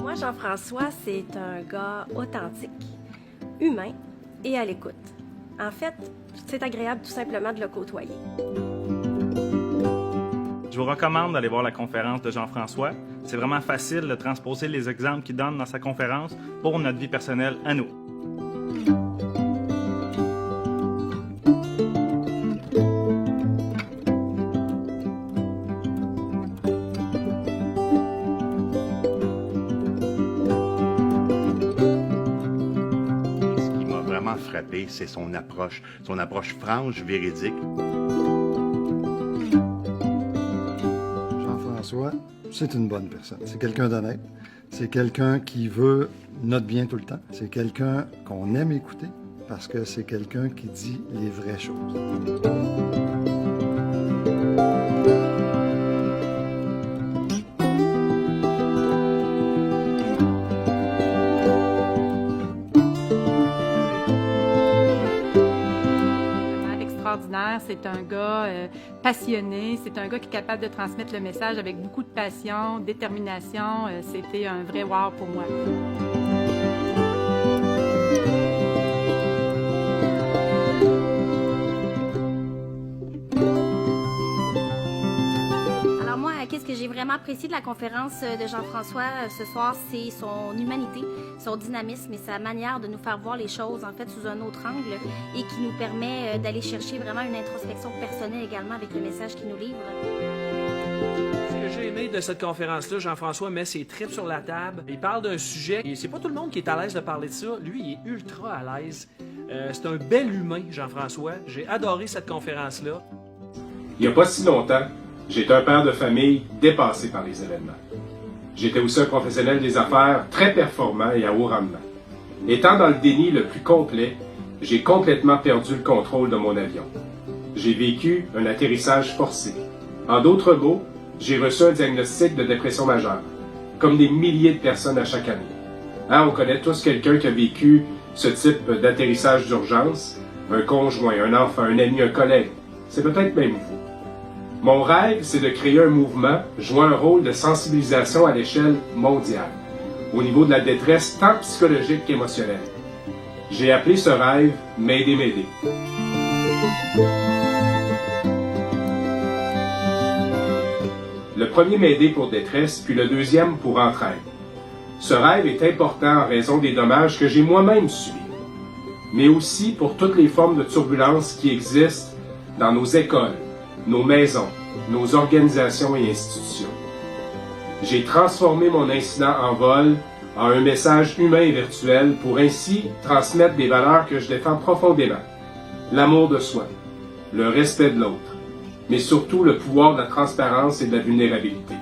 Moi, Jean-François, c'est un gars authentique, humain et à l'écoute. En fait, c'est agréable tout simplement de le côtoyer. Je vous recommande d'aller voir la conférence de Jean-François. C'est vraiment facile de transposer les exemples qu'il donne dans sa conférence pour notre vie personnelle à nous. Ce qui m'a vraiment frappé, c'est son approche franche, véridique. Jean-François, c'est une bonne personne. C'est quelqu'un d'honnête. C'est quelqu'un qui veut notre bien tout le temps. C'est quelqu'un qu'on aime écouter parce que c'est quelqu'un qui dit les vraies choses. Extraordinaire, c'est un gars passionné, c'est un gars qui est capable de transmettre le message avec beaucoup de passion, détermination. C'était un vrai wow pour moi. Alors moi, qu'est-ce que j'ai vraiment apprécié de la conférence de Jean-François ce soir, c'est son humanité, son dynamisme et sa manière de nous faire voir les choses en fait sous un autre angle et qui nous permet d'aller chercher vraiment une introspection personnelle également avec le message qu'il nous livre. Ce que j'ai aimé de cette conférence-là, Jean-François met ses tripes sur la table. Il parle d'un sujet et c'est pas tout le monde qui est à l'aise de parler de ça. Lui, il est ultra à l'aise. C'est un bel humain, Jean-François. J'ai adoré cette conférence-là. Il n'y a pas si longtemps, j'étais un père de famille dépassé par les événements. J'étais aussi un professionnel des affaires très performant et à haut rendement. Étant dans le déni le plus complet, j'ai complètement perdu le contrôle de mon avion. J'ai vécu un atterrissage forcé. En d'autres mots, j'ai reçu un diagnostic de dépression majeure, comme des milliers de personnes à chaque année. On connaît tous quelqu'un qui a vécu ce type d'atterrissage d'urgence, un conjoint, un enfant, un ami, un collègue. C'est peut-être même vous. Mon rêve, c'est de créer un mouvement jouant un rôle de sensibilisation à l'échelle mondiale, au niveau de la détresse tant psychologique qu'émotionnelle. J'ai appelé ce rêve « M'aider ». Le premier m'aider pour détresse, puis le deuxième pour entraide. Ce rêve est important en raison des dommages que j'ai moi-même subis, mais aussi pour toutes les formes de turbulences qui existent dans nos écoles, nos maisons, nos organisations et institutions. J'ai transformé mon incident en vol en un message humain et virtuel pour ainsi transmettre des valeurs que je défends profondément. L'amour de soi, le respect de l'autre, mais surtout le pouvoir de la transparence et de la vulnérabilité.